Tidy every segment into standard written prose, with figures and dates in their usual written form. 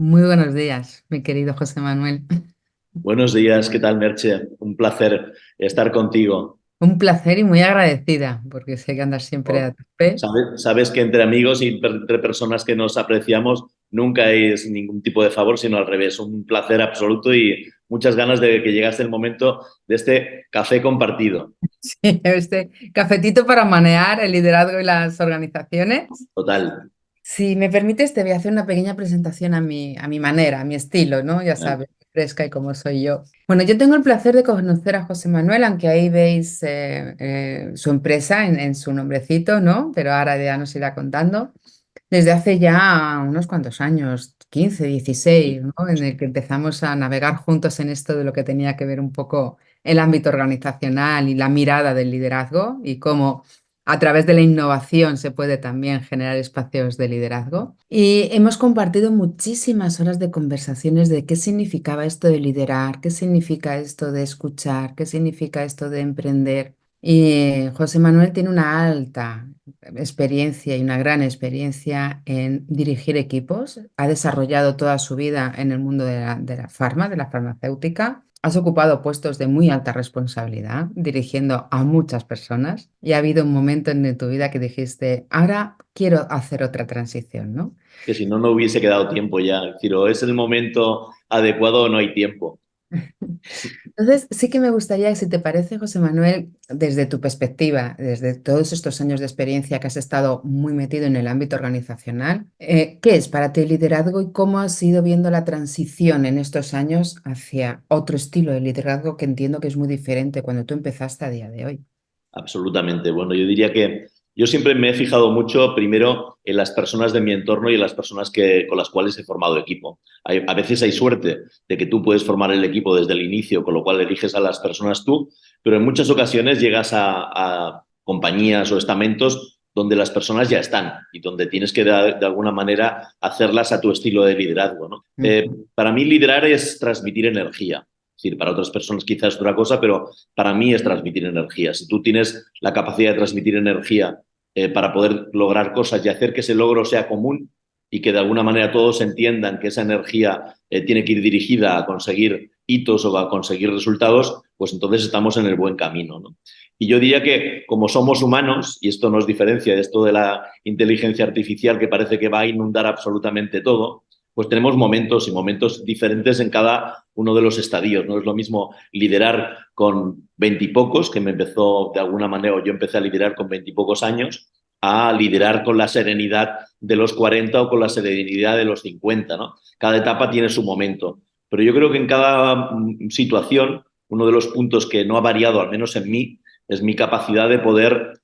Muy buenos días, mi querido José Manuel. Buenos días, ¿qué tal, Merche? Un placer estar contigo. Un placer y muy agradecida, porque sé que andas siempre a Oh, tope. sabes que entre amigos y entre personas que nos apreciamos nunca es ningún tipo de favor, sino al revés. Un placer absoluto y muchas ganas de que llegase el momento de este café compartido. Sí, este cafetito para manejar el liderazgo y las organizaciones. Total. Si me permites, te voy a hacer una pequeña presentación a mi manera, a mi estilo, ¿no? Ya sabes, fresca y como soy yo. Bueno, yo tengo el placer de conocer a José Manuel, aunque ahí veis su empresa en su nombrecito, ¿no? Pero ahora ya nos irá contando. Desde hace ya unos cuantos años, 15, 16, ¿no? En el que empezamos a navegar juntos en esto de lo que tenía que ver un poco el ámbito organizacional y la mirada del liderazgo y cómo a través de la innovación se puede también generar espacios de liderazgo. Y hemos compartido muchísimas horas de conversaciones de qué significaba esto de liderar, qué significa esto de escuchar, qué significa esto de emprender. Y José Manuel tiene una alta experiencia y una gran experiencia en dirigir equipos. Ha desarrollado toda su vida en el mundo de la farma, de la farmacéutica. Has ocupado puestos de muy alta responsabilidad, dirigiendo a muchas personas. Y ha habido un momento en tu vida que dijiste, ahora quiero hacer otra transición, ¿no? Que si no, no hubiese quedado tiempo ya. Es decir, o es el momento adecuado o no hay tiempo. Entonces, sí que me gustaría, si te parece, José Manuel, desde tu perspectiva, desde todos estos años de experiencia que has estado muy metido en el ámbito organizacional, ¿qué es para ti el liderazgo y cómo has ido viendo la transición en estos años hacia otro estilo de liderazgo que entiendo que es muy diferente cuando tú empezaste a día de hoy? Absolutamente. Bueno, yo diría que yo siempre me he fijado mucho primero en las personas de mi entorno y en las personas con las cuales he formado equipo. A veces hay suerte de que tú puedes formar el equipo desde el inicio, con lo cual eliges a las personas tú, pero en muchas ocasiones llegas a compañías o estamentos donde las personas ya están y donde tienes que de alguna manera hacerlas a tu estilo de liderazgo, ¿no? Ujú. Para mí liderar es transmitir energía. Es decir, para otras personas quizás es otra cosa, pero para mí es transmitir energía. Si tú tienes la capacidad de transmitir energía para poder lograr cosas y hacer que ese logro sea común y que de alguna manera todos entiendan que esa energía tiene que ir dirigida a conseguir hitos o a conseguir resultados, pues entonces estamos en el buen camino, ¿no? Y yo diría que como somos humanos, y esto nos diferencia de esto de la inteligencia artificial que parece que va a inundar absolutamente todo, pues tenemos momentos y momentos diferentes en cada uno de los estadios. No es lo mismo liderar con veintipocos, que me empezó de alguna manera, o yo empecé a liderar con veintipocos años, a liderar con la serenidad de los 40 o con la serenidad de los 50, ¿no? Cada etapa tiene su momento. Pero yo creo que en cada situación, uno de los puntos que no ha variado, al menos en mí, es mi capacidad de poder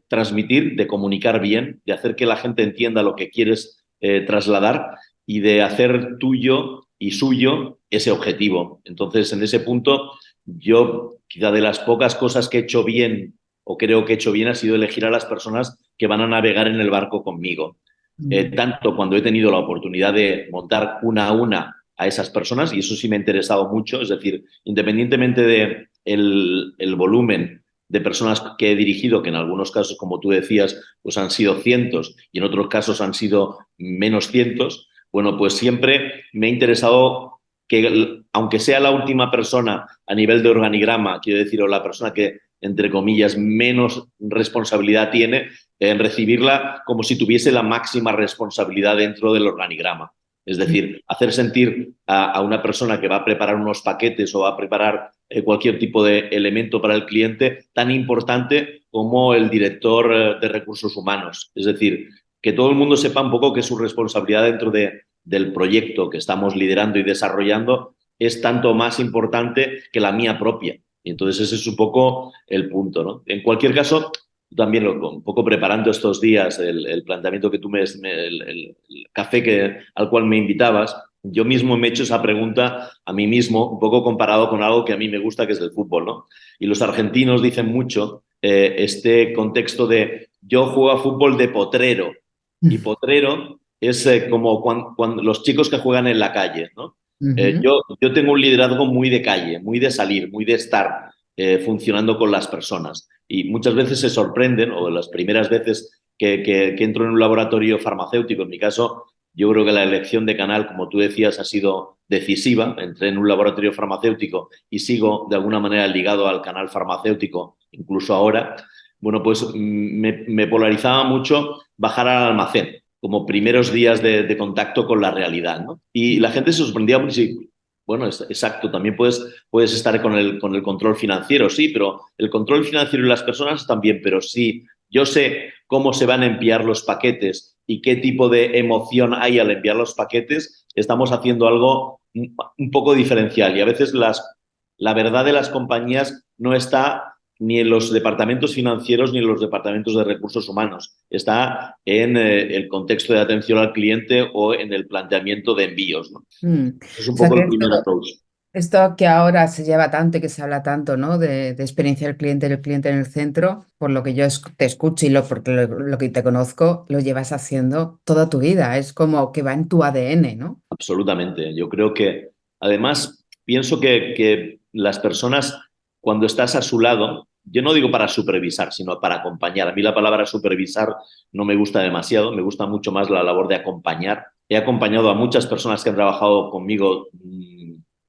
transmitir, de comunicar bien, de hacer que la gente entienda lo que quieres trasladar y de hacer tuyo y suyo ese objetivo. Entonces, en ese punto, yo quizá de las pocas cosas que he hecho bien o creo que he hecho bien ha sido elegir a las personas que van a navegar en el barco conmigo. Mm. Tanto cuando he tenido la oportunidad de montar una a una a esas personas, y eso sí me ha interesado mucho, es decir, independientemente de el volumen de personas que he dirigido, que en algunos casos, como tú decías, pues han sido cientos y en otros casos han sido menos cientos, bueno, pues siempre me ha interesado que, aunque sea la última persona a nivel de organigrama, quiero decir, o la persona que, entre comillas, menos responsabilidad tiene, en recibirla como si tuviese la máxima responsabilidad dentro del organigrama. Es decir, hacer sentir a una persona que va a preparar unos paquetes o va a preparar cualquier tipo de elemento para el cliente tan importante como el director de recursos humanos. Es decir, que todo el mundo sepa un poco que su responsabilidad dentro del proyecto que estamos liderando y desarrollando es tanto más importante que la mía propia. Y entonces ese es un poco el punto, ¿no? En cualquier caso, también un poco preparando estos días el planteamiento que tú el café al cual me invitabas, yo mismo me he hecho esa pregunta a mí mismo, un poco comparado con algo que a mí me gusta, que es el fútbol, ¿no? Y los argentinos dicen mucho este contexto de yo juego a fútbol de potrero, y potrero es como cuando los chicos que juegan en la calle, ¿no? Ujú. Yo tengo un liderazgo muy de calle, muy de salir, muy de estar funcionando con las personas. Y muchas veces se sorprenden, o las primeras veces que entro en un laboratorio farmacéutico, en mi caso, Yo creo que la elección de canal, como tú decías, ha sido decisiva. Entré en un laboratorio farmacéutico y sigo de alguna manera ligado al canal farmacéutico, incluso ahora. Bueno, pues me polarizaba mucho bajar al almacén como primeros días de contacto con la realidad, ¿no? Y la gente se sorprendía porque sí, bueno, exacto, también puedes estar con el control financiero, sí, pero el control financiero y las personas también, pero sí, yo sé cómo se van a enviar los paquetes y qué tipo de emoción hay al enviar los paquetes, estamos haciendo algo un poco diferencial y a veces la verdad de las compañías no está ni en los departamentos financieros ni en los departamentos de recursos humanos. Está en el contexto de atención al cliente o en el planteamiento de envíos, ¿no? Mm. Es un O sea poco que el primer approach. esto que ahora se lleva tanto y que se habla tanto, ¿no? De experiencia del cliente en el centro, por lo que yo te escucho y porque lo que te conozco, lo llevas haciendo toda tu vida. Es como que va en tu ADN, ¿no? Absolutamente. Yo creo que, además, pienso que las personas, cuando estás a su lado, yo no digo para supervisar, sino para acompañar. A mí la palabra supervisar no me gusta demasiado, me gusta mucho más la labor de acompañar. He acompañado a muchas personas que han trabajado conmigo,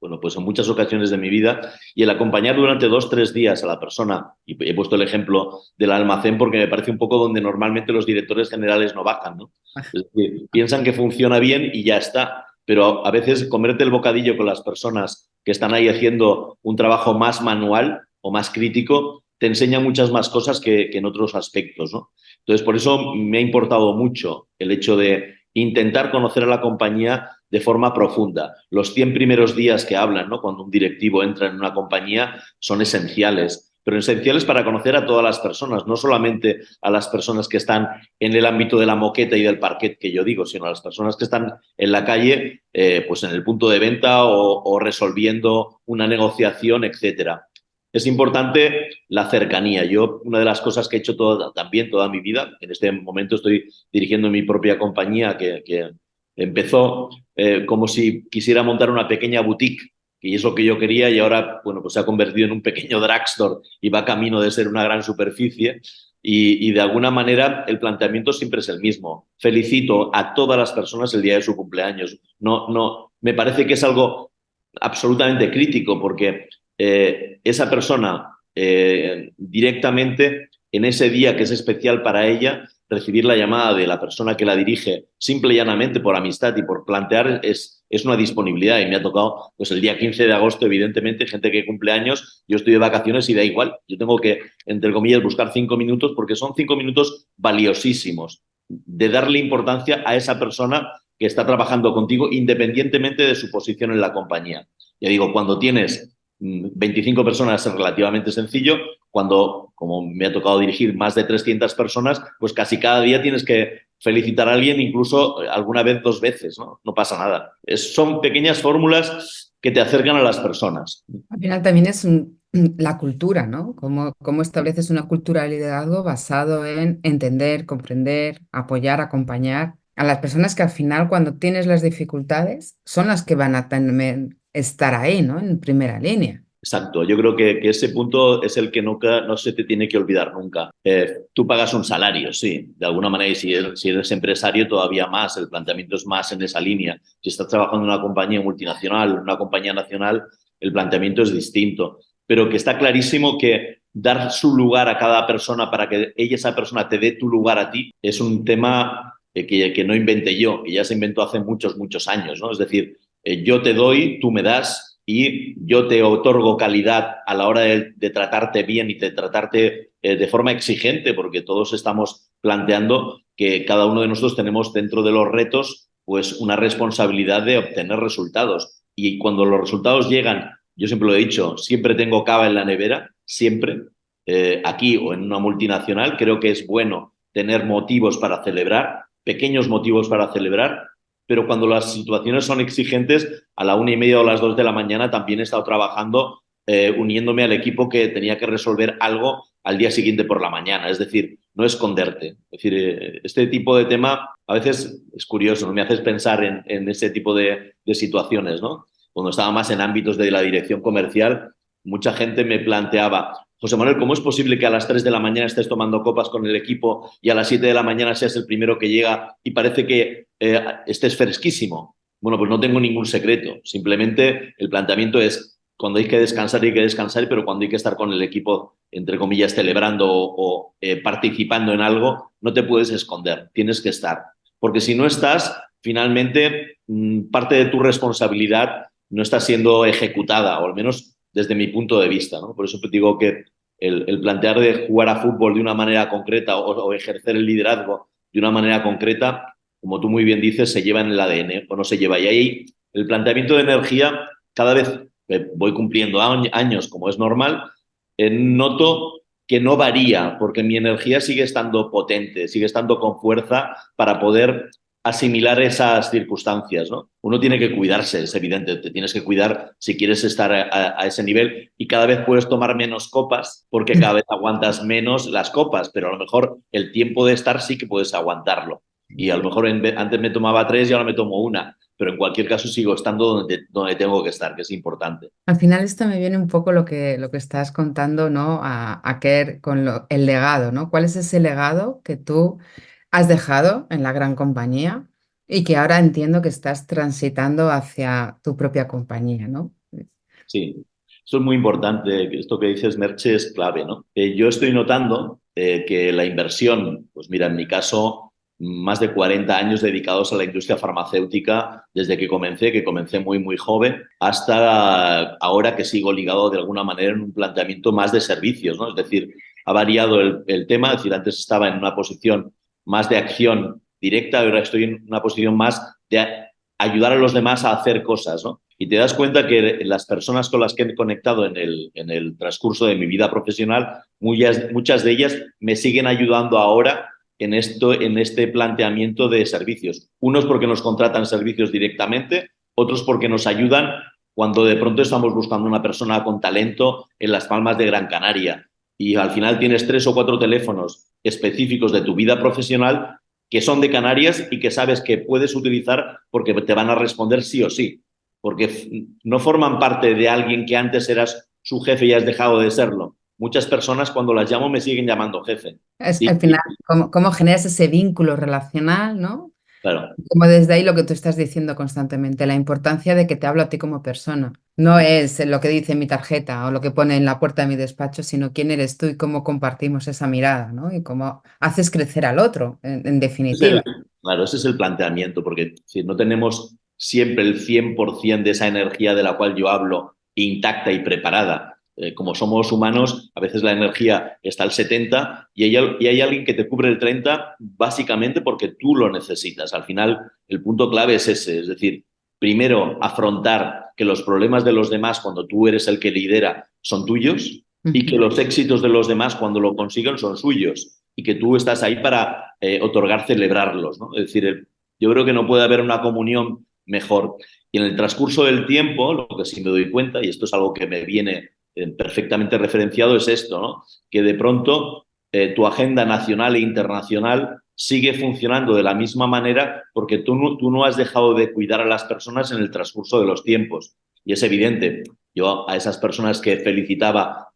bueno, pues en muchas ocasiones de mi vida, y el acompañar durante 2, 3 días a la persona, y he puesto el ejemplo del almacén porque me parece un poco donde normalmente los directores generales no bajan, ¿no? Es decir, piensan que funciona bien y ya está, pero a veces comerte el bocadillo con las personas que están ahí haciendo un trabajo más manual o más crítico, te enseña muchas más cosas que en otros aspectos, ¿no? Entonces, por eso me ha importado mucho el hecho de intentar conocer a la compañía de forma profunda. Los 100 primeros días que hablan, ¿no? Cuando un directivo entra en una compañía, son esenciales, pero esenciales para conocer a todas las personas, no solamente a las personas que están en el ámbito de la moqueta y del parquet que yo digo, sino a las personas que están en la calle, pues en el punto de venta o resolviendo una negociación, etcétera. Es importante la cercanía. Yo, una de las cosas que he hecho también toda mi vida, en este momento estoy dirigiendo mi propia compañía que empezó como si quisiera montar una pequeña boutique, y es lo que yo quería, y ahora, bueno, pues se ha convertido en un pequeño drugstore y va camino de ser una gran superficie. Y de alguna manera el planteamiento siempre es el mismo. Felicito a todas las personas el día de su cumpleaños. No, no, me parece que es algo absolutamente crítico porque esa persona directamente en ese día que es especial para ella, recibir la llamada de la persona que la dirige simple y llanamente por amistad y por plantear es una disponibilidad. Y me ha tocado, pues el día 15 de agosto, evidentemente, gente que cumple años, yo estoy de vacaciones y da igual. Yo tengo que, entre comillas, buscar 5 minutos porque son 5 minutos valiosísimos de darle importancia a esa persona que está trabajando contigo independientemente de su posición en la compañía. Ya digo, cuando tienes 25 personas es relativamente sencillo, cuando, como me ha tocado dirigir más de 300 personas, pues casi cada día tienes que felicitar a alguien, incluso alguna vez 2 veces, ¿no? No pasa nada. Son pequeñas fórmulas que te acercan a las personas. Al final también es la cultura, ¿no? Cómo estableces una cultura de liderazgo basado en entender, comprender, apoyar, acompañar a las personas que al final cuando tienes las dificultades son las que van a estar ahí, ¿no? En primera línea. Exacto, yo creo que ese punto es el que nunca, no se te tiene que olvidar nunca. Tú pagas un salario, sí, de alguna manera, y si eres empresario todavía más, el planteamiento es más en esa línea. Si estás trabajando en una compañía multinacional, en una compañía nacional, el planteamiento es distinto, pero que está clarísimo que dar su lugar a cada persona para que esa persona te dé tu lugar a ti es un tema que no inventé yo, que ya se inventó hace muchos, muchos años, ¿no? Es decir, yo te doy, tú me das y yo te otorgo calidad a la hora de tratarte bien y de tratarte de forma exigente, porque todos estamos planteando que cada uno de nosotros tenemos dentro de los retos pues una responsabilidad de obtener resultados. Y cuando los resultados llegan, yo siempre lo he dicho, siempre tengo cava en la nevera, siempre, aquí o en una multinacional, creo que es bueno tener motivos para celebrar, pequeños motivos para celebrar, pero cuando las situaciones son exigentes, a la 1:30 o las 2 de la mañana también he estado trabajando uniéndome al equipo que tenía que resolver algo al día siguiente por la mañana. Es decir, no esconderte. Es decir, este tipo de tema a veces es curioso, ¿no? Me haces pensar en ese tipo de situaciones, ¿no? Cuando estaba más en ámbitos de la dirección comercial, mucha gente me planteaba, José Manuel, ¿cómo es posible que a las 3 de la mañana estés tomando copas con el equipo y a las 7 de la mañana seas el primero que llega y parece que estés fresquísimo? Bueno, pues no tengo ningún secreto. Simplemente el planteamiento es cuando hay que descansar, pero cuando hay que estar con el equipo, entre comillas, celebrando o participando en algo, no te puedes esconder, tienes que estar. Porque si no estás, finalmente parte de tu responsabilidad no está siendo ejecutada, o al menos desde mi punto de vista, ¿no? Por eso te digo que el plantear de jugar a fútbol de una manera concreta o ejercer el liderazgo de una manera concreta, como tú muy bien dices, se lleva en el ADN o no se lleva. Y ahí el planteamiento de energía, cada vez voy cumpliendo años, como es normal, noto que no varía, porque mi energía sigue estando potente, sigue estando con fuerza para poder asimilar esas circunstancias, ¿no? Uno tiene que cuidarse, es evidente, te tienes que cuidar si quieres estar a ese nivel y cada vez puedes tomar menos copas porque cada vez aguantas menos las copas, pero a lo mejor el tiempo de estar sí que puedes aguantarlo. Y a lo mejor antes me tomaba 3 y ahora me tomo una, pero en cualquier caso sigo estando donde tengo que estar, que es importante. Al final esto me viene un poco lo que estás contando, ¿no? A Kerr con el legado, ¿no? ¿Cuál es ese legado que tú has dejado en la gran compañía y que ahora entiendo que estás transitando hacia tu propia compañía, ¿no? Sí, esto es muy importante. Esto que dices, Merche, es clave, ¿no? Yo estoy notando que la inversión, pues mira, en mi caso, más de 40 años dedicados a la industria farmacéutica desde que comencé muy, muy joven, hasta ahora que sigo ligado de alguna manera en un planteamiento más de servicios, ¿no? Es decir, ha variado el tema, es decir, antes estaba en una posición más de acción directa, ahora estoy en una posición más de ayudar a los demás a hacer cosas, ¿no? Y te das cuenta que las personas con las que he conectado en el transcurso de mi vida profesional, muchas de ellas me siguen ayudando ahora en este planteamiento de servicios. Unos porque nos contratan servicios directamente, otros porque nos ayudan cuando de pronto estamos buscando una persona con talento en las Palmas de Gran Canaria y al final tienes 3 o 4 teléfonos específicos de tu vida profesional que son de Canarias y que sabes que puedes utilizar porque te van a responder sí o sí, porque no forman parte de alguien que antes eras su jefe y has dejado de serlo. Muchas personas cuando las llamo me siguen llamando jefe. Es, Y, al final, ¿cómo generas ese vínculo relacional, ¿no? claro, Como desde ahí lo que tú estás diciendo constantemente, la importancia de que te hablo a ti como persona. No es lo que dice mi tarjeta o lo que pone en la puerta de mi despacho, sino quién eres tú y cómo compartimos esa mirada, ¿no? Y cómo haces crecer al otro, en definitiva. claro, ese es el planteamiento, porque si no tenemos siempre el 100% de esa energía de la cual yo hablo intacta y preparada. Como somos humanos, a veces la energía está al 70 y hay alguien que te cubre el 30 básicamente porque tú lo necesitas. Al final, el punto clave es ese, es decir, primero afrontar que los problemas de los demás cuando tú eres el que lidera son tuyos y que Ujú. los éxitos de los demás cuando lo consiguen son suyos y que tú estás ahí para otorgar, celebrarlos, ¿no? Es decir, yo creo que no puede haber una comunión mejor. Y en el transcurso del tiempo, lo que sí me doy cuenta, y esto es algo que me viene perfectamente referenciado, es esto, ¿no? Que de pronto tu agenda nacional e internacional sigue funcionando de la misma manera porque tú no has dejado de cuidar a las personas en el transcurso de los tiempos. Y es evidente, yo a esas personas que felicitaba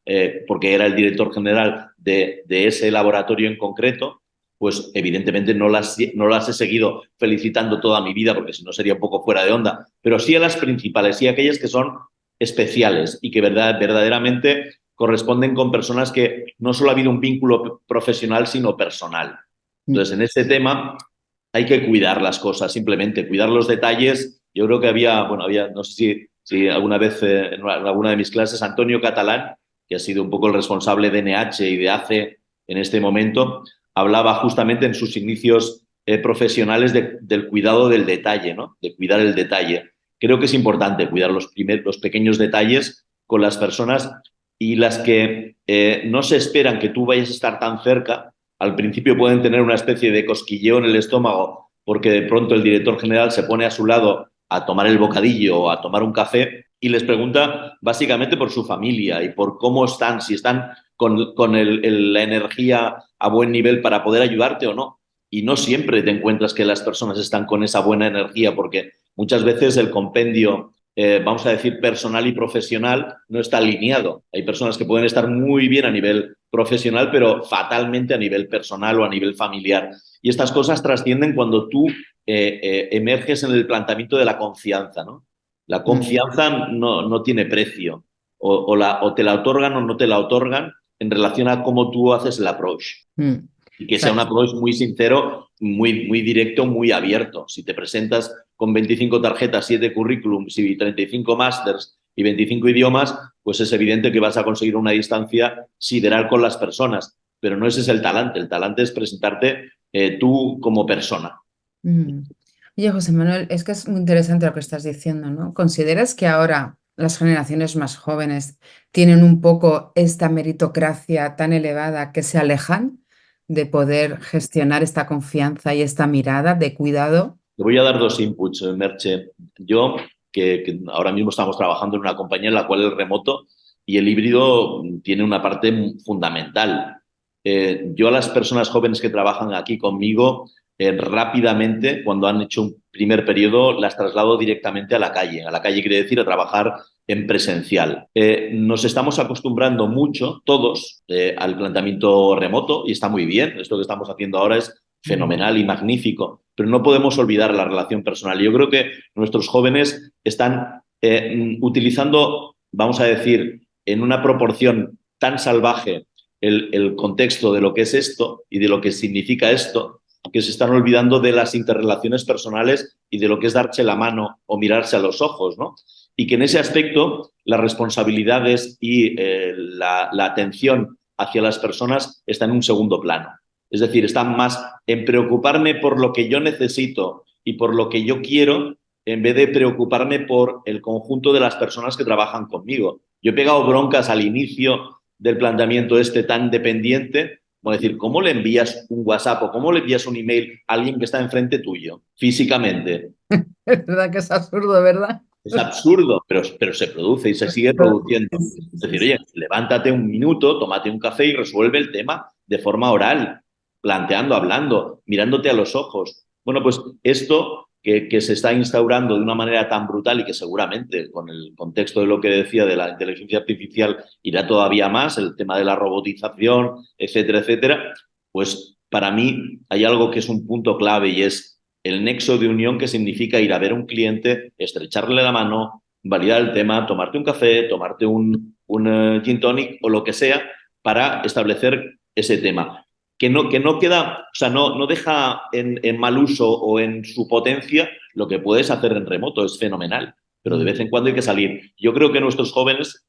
porque era el director general de ese laboratorio en concreto, pues evidentemente no las he seguido felicitando toda mi vida porque si no sería un poco fuera de onda, pero sí a las principales, sí a aquellas que son especiales y que verdaderamente corresponden con personas que no solo ha habido un vínculo profesional, sino personal. Entonces, en este tema hay que cuidar las cosas, simplemente cuidar los detalles. Yo creo que había, no sé si alguna vez en alguna de mis clases, Antonio Catalán, que ha sido un poco el responsable de NH y de ACE en este momento, hablaba justamente en sus inicios profesionales del cuidado del detalle, ¿no? De cuidar el detalle. Creo que es importante cuidar los pequeños detalles con las personas y las que no se esperan que tú vayas a estar tan cerca, al principio pueden tener una especie de cosquilleo en el estómago porque de pronto el director general se pone a su lado a tomar el bocadillo o a tomar un café y les pregunta básicamente por su familia y por cómo están, si están con la energía a buen nivel para poder ayudarte o no. Y no siempre te encuentras que las personas están con esa buena energía porque muchas veces el compendio vamos a decir, personal y profesional no está alineado. Hay personas que pueden estar muy bien a nivel profesional, pero fatalmente a nivel personal o a nivel familiar. Y estas cosas trascienden cuando tú emerges en el planteamiento de la confianza, ¿no? La Mm, confianza no tiene precio. O te la otorgan o no te la otorgan en relación a cómo tú haces el approach. mm. Y que sea un Exacto. approach muy sincero, muy directo, muy abierto. Si te presentas con 25 tarjetas, 7 currículums y 35 másters y 25 idiomas, pues es evidente que vas a conseguir una distancia sideral con las personas. Pero no ese es el talante. El talante es presentarte tú como persona. Mm. Oye, José Manuel, es que es muy interesante lo que estás diciendo, ¿no? ¿Consideras que ahora las generaciones más jóvenes tienen un poco esta meritocracia tan elevada que se alejan de poder gestionar esta confianza y esta mirada de cuidado? Te voy a dar dos inputs, Merche. Yo, que ahora mismo estamos trabajando en una compañía en la cual el remoto y el híbrido tiene una parte fundamental. Yo a las personas jóvenes que trabajan aquí conmigo, rápidamente, cuando han hecho un primer periodo, las traslado directamente a la calle. A la calle quiere decir a trabajar en presencial. Nos estamos acostumbrando mucho, todos, al planteamiento remoto y está muy bien. Esto que estamos haciendo ahora es Mm, fenomenal y magnífico, pero no podemos olvidar la relación personal. Yo creo que nuestros jóvenes están utilizando, vamos a decir, en una proporción tan salvaje el contexto de lo que es esto y de lo que significa esto, que se están olvidando de las interrelaciones personales y de lo que es darse la mano o mirarse a los ojos, ¿no? Y que en ese aspecto las responsabilidades y la atención hacia las personas están en un segundo plano. Es decir, están más en preocuparme por lo que yo necesito y por lo que yo quiero, en vez de preocuparme por el conjunto de las personas que trabajan conmigo. Yo he pegado broncas al inicio del planteamiento este tan dependiente, como decir, ¿cómo le envías un WhatsApp o cómo le envías un email a alguien que está enfrente tuyo, físicamente? Es verdad que es absurdo, ¿verdad? Es absurdo, pero se produce y se sigue produciendo. Es decir, oye, levántate un minuto, tómate un café y resuelve el tema de forma oral, planteando, hablando, mirándote a los ojos. Bueno, pues esto que se está instaurando de una manera tan brutal y que seguramente con el contexto de lo que decía de la inteligencia artificial irá todavía más, el tema de la robotización, etcétera, etcétera, pues para mí hay algo que es un punto clave y es el nexo de unión que significa ir a ver a un cliente, estrecharle la mano, validar el tema, tomarte un café, tomarte un gin tonic o lo que sea para establecer ese tema. Que no queda, o sea, no deja en mal uso o en su potencia lo que puedes hacer en remoto, es fenomenal, pero de Mm, vez en cuando hay que salir. Yo creo que nuestros jóvenes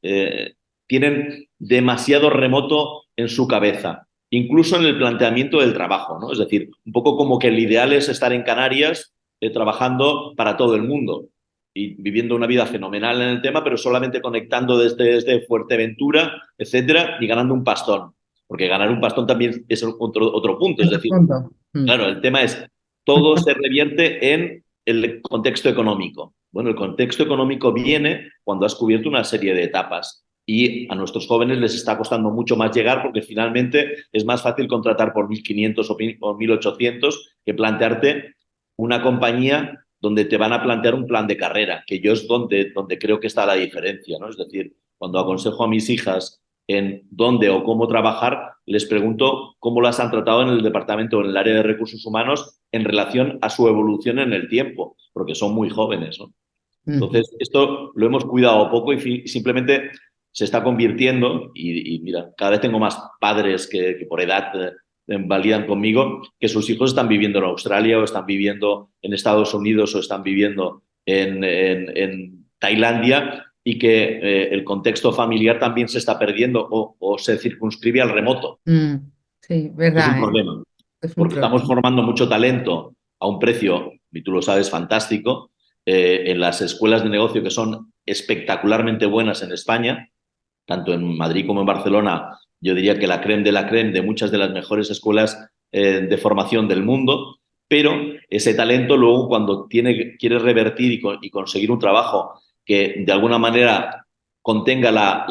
tienen demasiado remoto en su cabeza, incluso en el planteamiento del trabajo, ¿no? Es decir, un poco como que el ideal es estar en Canarias trabajando para todo el mundo y viviendo una vida fenomenal en el tema, pero solamente conectando desde Fuerteventura, etcétera, y ganando un pastón. Porque ganar un pastón también es otro punto. Es otro decir, punto. Mm. claro, el tema es, todo se revierte en el contexto económico. Bueno, el contexto económico viene cuando has cubierto una serie de etapas y a nuestros jóvenes les está costando mucho más llegar porque finalmente es más fácil contratar por 1.500 o 1.800 que plantearte una compañía donde te van a plantear un plan de carrera, que yo es donde creo que está la diferencia, ¿no? Es decir, cuando aconsejo a mis hijas en dónde o cómo trabajar, les pregunto cómo las han tratado en el departamento o en el área de recursos humanos en relación a su evolución en el tiempo, porque son muy jóvenes, ¿no? Ujú. Entonces, esto lo hemos cuidado poco y simplemente se está convirtiendo, y mira, cada vez tengo más padres que por edad validan conmigo, que sus hijos están viviendo en Australia o están viviendo en Estados Unidos o están viviendo en Tailandia y que el contexto familiar también se está perdiendo o se circunscribe al remoto. Mm, sí, Es un verdad, ¿eh? problema, Es un porque estamos problema. formando mucho talento a un precio, y tú lo sabes, fantástico, en las escuelas de negocio que son espectacularmente buenas en España, tanto en Madrid como en Barcelona, yo diría que la creme de la creme de muchas de las mejores escuelas de formación del mundo, pero ese talento luego cuando quiere revertir y conseguir un trabajo que de alguna manera contenga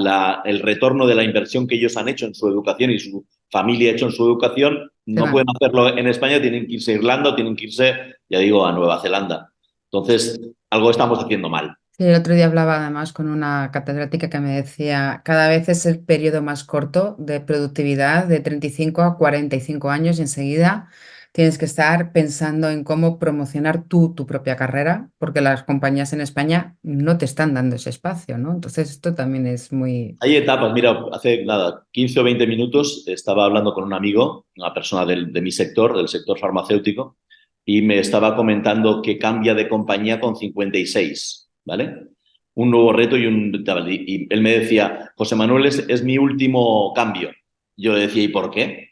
el retorno de la inversión que ellos han hecho en su educación y su familia ha hecho en su educación, Se no van. pueden hacerlo en España, tienen que irse a Irlanda o tienen que irse, ya digo, a Nueva Zelanda. Entonces, algo estamos haciendo mal. Sí, el otro día hablaba además con una catedrática que me decía, cada vez es el periodo más corto de productividad, de 35 a 45 años, y enseguida tienes que estar pensando en cómo promocionar tú tu propia carrera, porque las compañías en España no te están dando ese espacio, ¿no? Entonces esto también es muy... Hay etapas, mira, hace nada, 15 o 20 minutos estaba hablando con un amigo, una persona de mi sector, del sector farmacéutico, y me estaba comentando que cambia de compañía con 56, ¿vale? Un nuevo reto y él me decía, José Manuel, es mi último cambio. Yo le decía, ¿y por qué?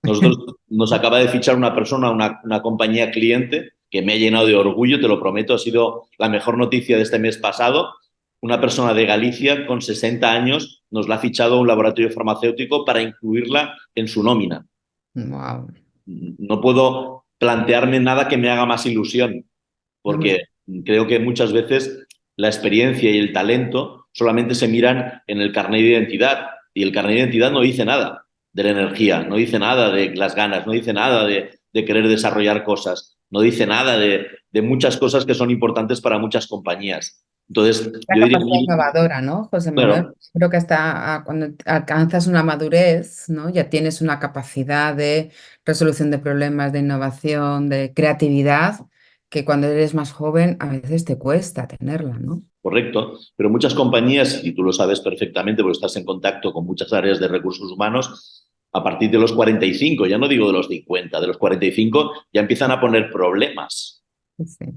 Nosotros nos acaba de fichar una persona, una compañía cliente que me ha llenado de orgullo, te lo prometo, ha sido la mejor noticia de este mes pasado. Una persona de Galicia con 60 años nos la ha fichado un laboratorio farmacéutico para incluirla en su nómina. Wow. No puedo plantearme nada que me haga más ilusión, porque creo que muchas veces la experiencia y el talento solamente se miran en el carnet de identidad, y el carnet de identidad no dice nada de la energía, no dice nada de las ganas, no dice nada de querer desarrollar cosas, no dice nada de muchas cosas que son importantes para muchas compañías. Entonces, La yo diría, capacidad innovadora, ¿no, José Manuel? bueno, Creo que hasta cuando alcanzas una madurez, ¿no? Ya tienes una capacidad de resolución de problemas, de innovación, de creatividad, que cuando eres más joven a veces te cuesta tenerla, ¿no? correcto, pero muchas compañías, y tú lo sabes perfectamente porque estás en contacto con muchas áreas de recursos humanos, a partir de los 45, ya no digo de los 50, de los 45 ya empiezan a poner problemas. Sí, sí, sí,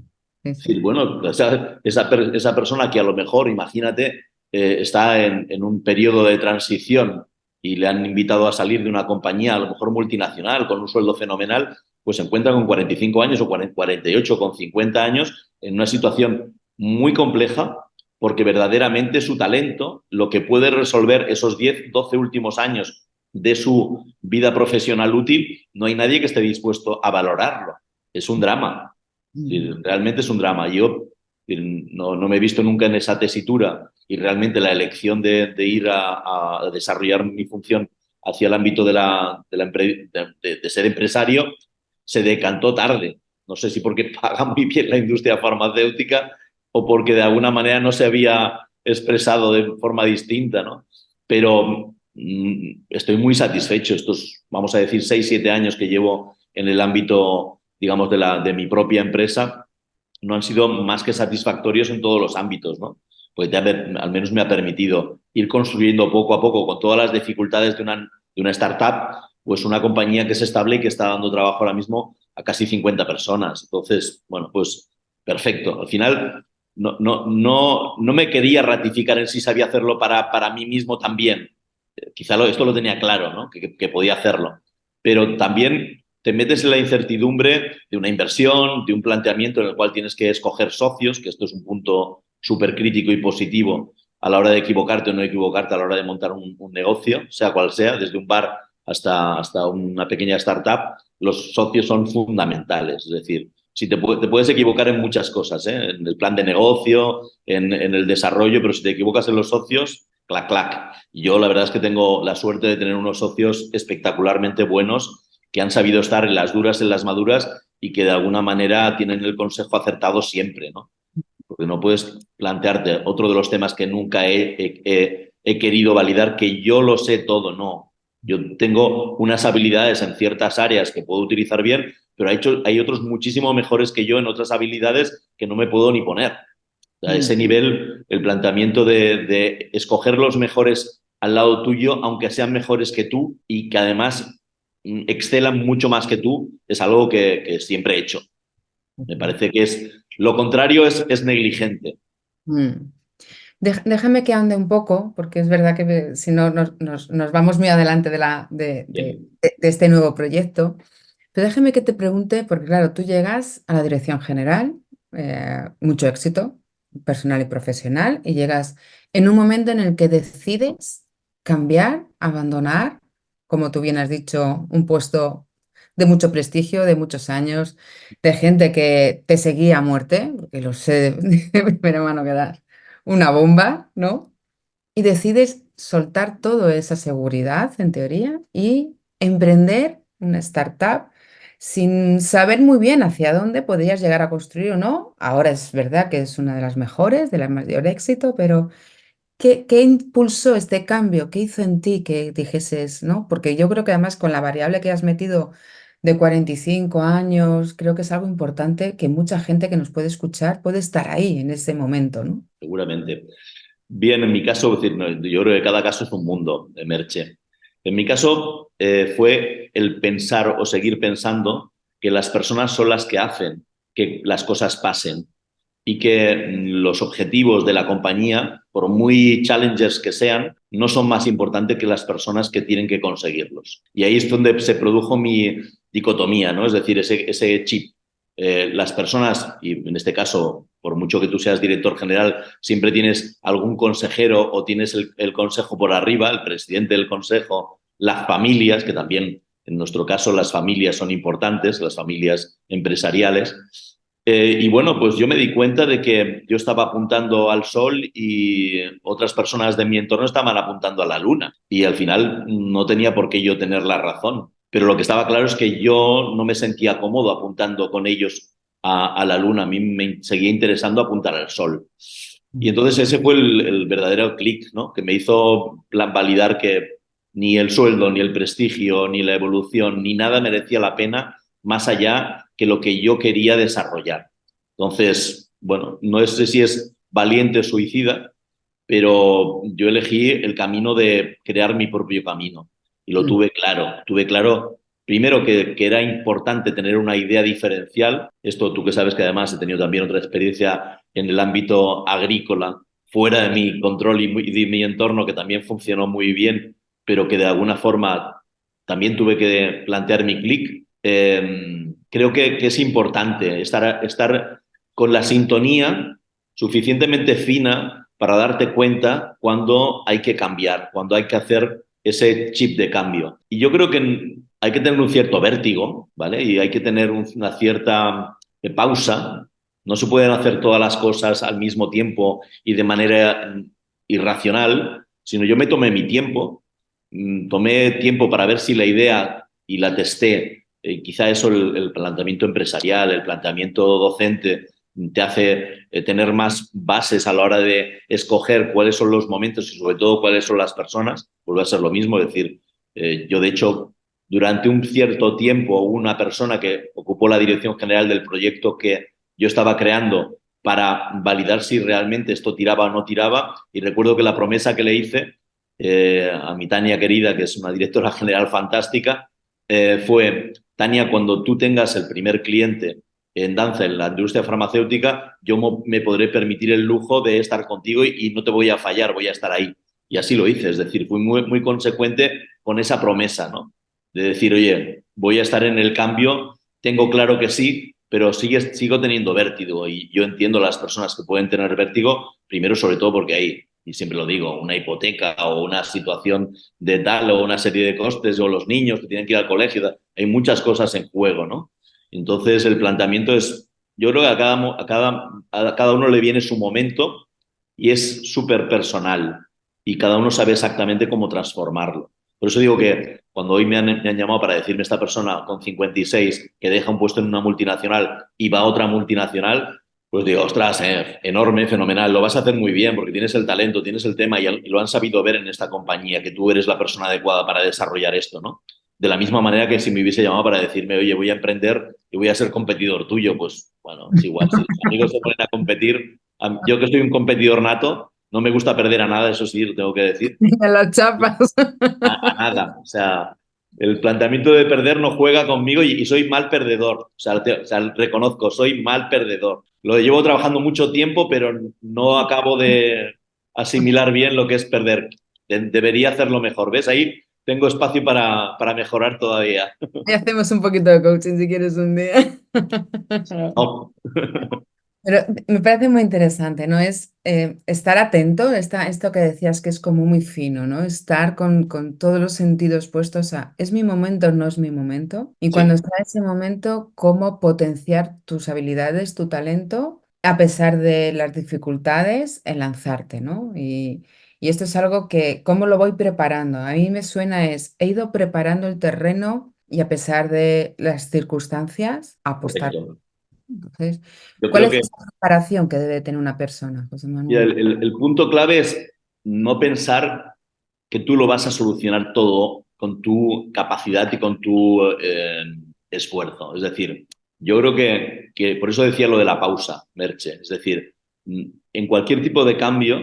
Es decir, sí. bueno, esa persona que a lo mejor, imagínate, está en un periodo de transición y le han invitado a salir de una compañía, a lo mejor multinacional, con un sueldo fenomenal, pues se encuentra con 45 años o 48, con 50 años, en una situación muy compleja, porque verdaderamente su talento, lo que puede resolver esos 10, 12 últimos años de su vida profesional útil, no hay nadie que esté dispuesto a valorarlo. Es un drama. Sí, Mm. realmente es un drama. Yo no me he visto nunca en esa tesitura, y realmente la elección de ir a desarrollar mi función hacia el ámbito de ser empresario se decantó tarde. No sé si porque paga muy bien la industria farmacéutica o porque de alguna manera no se había expresado de forma distinta, ¿no? Pero estoy muy satisfecho estos, vamos a decir, 6 7 años que llevo en el ámbito, digamos, de mi propia empresa, no han sido más que satisfactorios en todos los ámbitos, ¿no? Porque al menos me ha permitido ir construyendo poco a poco, con todas las dificultades de una startup, pues una compañía que es estable y que está dando trabajo ahora mismo a casi 50 personas. Entonces, bueno, pues perfecto. Al final, no me quería ratificar en si sabía hacerlo para mí mismo también. Quizá esto lo tenía claro, ¿no? Que podía hacerlo. Pero también te metes en la incertidumbre de una inversión, de un planteamiento en el cual tienes que escoger socios, que esto es un punto súper crítico y positivo a la hora de equivocarte o no equivocarte a la hora de montar un negocio, sea cual sea, desde un bar hasta una pequeña startup, los socios son fundamentales. Es decir, si te puedes equivocar en muchas cosas, ¿eh? En el plan de negocio, en el desarrollo, pero si te equivocas en los socios, clac, clac. Yo la verdad es que tengo la suerte de tener unos socios espectacularmente buenos que han sabido estar en las duras, en las maduras, y que de alguna manera tienen el consejo acertado siempre, ¿no? Porque no puedes plantearte otro de los temas que nunca he querido validar, que yo lo sé todo, no. Yo tengo unas habilidades en ciertas áreas que puedo utilizar bien, pero hay otros muchísimo mejores que yo en otras habilidades que no me puedo ni poner. A ese Mm. nivel, el planteamiento de escoger los mejores al lado tuyo, aunque sean mejores que tú y que además excelan mucho más que tú, es algo que siempre he hecho. Me parece que lo contrario es negligente. Mm. Déjame que ande un poco, porque es verdad que si no nos vamos muy adelante Bien. de este nuevo proyecto. Pero déjame que te pregunte, porque claro, tú llegas a la dirección general, mucho éxito personal y profesional, y llegas en un momento en el que decides cambiar, abandonar, como tú bien has dicho, un puesto de mucho prestigio, de muchos años, de gente que te seguía a muerte, porque lo sé de primera mano que das una bomba, ¿no? Y decides soltar toda esa seguridad, en teoría, y emprender una startup sin saber muy bien hacia dónde podrías llegar a construir o no. Ahora es verdad que es una de las mejores, de la mayor éxito, pero ¿qué impulsó este cambio? ¿Qué hizo en ti que dijeses, no? Porque yo creo que además con la variable que has metido de 45 años, creo que es algo importante que mucha gente que nos puede escuchar puede estar ahí en ese momento, ¿no? Seguramente. Bien, en mi caso, es decir, no, yo creo que cada caso es un mundo, Merche. En mi caso fue el pensar o seguir pensando que las personas son las que hacen que las cosas pasen y que los objetivos de la compañía, por muy challengers que sean, no son más importantes que las personas que tienen que conseguirlos. Y ahí es donde se produjo mi dicotomía, ¿no? Es decir, ese chip. Las personas, y en este caso, por mucho que tú seas director general, siempre tienes algún consejero o tienes el consejo por arriba, el presidente del consejo, las familias, que también en nuestro caso las familias son importantes, las familias empresariales. Y bueno, pues yo me di cuenta de que yo estaba apuntando al sol y otras personas de mi entorno estaban apuntando a la luna. Y al final no tenía por qué yo tener la razón. Pero lo que estaba claro es que yo no me sentía cómodo apuntando con ellos a la luna. A mí me seguía interesando apuntar al sol. Y entonces ese fue el verdadero clic, ¿no? Que me hizo validar que ni el sueldo, ni el prestigio, ni la evolución, ni nada merecía la pena más allá que lo que yo quería desarrollar. Entonces, bueno, no sé si es valiente o suicida, pero yo elegí el camino de crear mi propio camino y lo Mm. tuve claro primero que era importante tener una idea diferencial, esto tú que sabes que además he tenido también otra experiencia en el ámbito agrícola, fuera de mi control y de mi entorno que también funcionó muy bien, pero que de alguna forma también tuve que plantear mi clic. Creo que es importante estar con la sintonía suficientemente fina para darte cuenta cuando hay que cambiar, cuando hay que hacer ese chip de cambio. Y yo creo que hay que tener un cierto vértigo, ¿vale? Y hay que tener una cierta pausa. No se pueden hacer todas las cosas al mismo tiempo y de manera irracional, sino yo me tomé mi tiempo, tomé tiempo para ver si la idea y la testé. Quizá eso el planteamiento empresarial, el planteamiento docente, te hace tener más bases a la hora de escoger cuáles son los momentos y sobre todo cuáles son las personas. Vuelve a ser lo mismo, es decir, yo de hecho durante un cierto tiempo una persona que ocupó la dirección general del proyecto que yo estaba creando para validar si realmente esto tiraba o no tiraba y recuerdo que la promesa que le hice a mi Tania querida, que es una directora general fantástica, fue, Tania, cuando tú tengas el primer cliente en danza, en la industria farmacéutica, yo me podré permitir el lujo de estar contigo y no te voy a fallar, voy a estar ahí. Y así lo hice, es decir, fui muy consecuente con esa promesa, ¿no? De decir, oye, voy a estar en el cambio, tengo claro que sí, pero sigo teniendo vértigo y yo entiendo a las personas que pueden tener vértigo, primero sobre todo porque hay, y siempre lo digo, una hipoteca o una situación de tal o una serie de costes o los niños que tienen que ir al colegio, hay muchas cosas en juego, ¿no? Entonces, el planteamiento es, yo creo que a cada uno le viene su momento y es súper personal y cada uno sabe exactamente cómo transformarlo. Por eso digo que cuando hoy me han llamado para decirme esta persona con 56 que deja un puesto en una multinacional y va a otra multinacional, pues digo, ostras, enorme, fenomenal, lo vas a hacer muy bien porque tienes el talento, tienes el tema y lo han sabido ver en esta compañía, que tú eres la persona adecuada para desarrollar esto, ¿no? De la misma manera que si me hubiese llamado para decirme, oye, voy a emprender y voy a ser competidor tuyo, pues bueno, es igual. Si los amigos se ponen a competir, yo que soy un competidor nato, no me gusta perder a nada, eso sí, lo tengo que decir, Me lo chapas. a nada. O sea, el planteamiento de perder no juega conmigo y soy mal perdedor. O sea, reconozco, soy mal perdedor. Lo llevo trabajando mucho tiempo, pero no acabo de asimilar bien lo que es perder. Debería hacerlo mejor. ¿Ves? Ahí tengo espacio para mejorar todavía. Y hacemos un poquito de coaching si quieres un día. No. Pero me parece muy interesante, ¿no? Es estar atento, esto que decías que es como muy fino, ¿no? Estar con todos los sentidos puestos a, ¿es mi momento o no es mi momento? Y cuando Sí, está ese momento, cómo potenciar tus habilidades, tu talento, a pesar de las dificultades, en lanzarte, ¿no? Y esto es algo que, ¿cómo lo voy preparando? A mí me suena he ido preparando el terreno y a pesar de las circunstancias, apostar. Correcto. Entonces, Yo ¿cuál creo es que esa preparación que debe tener una persona, José y Manuel? el punto clave es no pensar que tú lo vas a solucionar todo con tu capacidad y con tu esfuerzo. Es decir, yo creo que por eso decía lo de la pausa, Merche. Es decir, en cualquier tipo de cambio,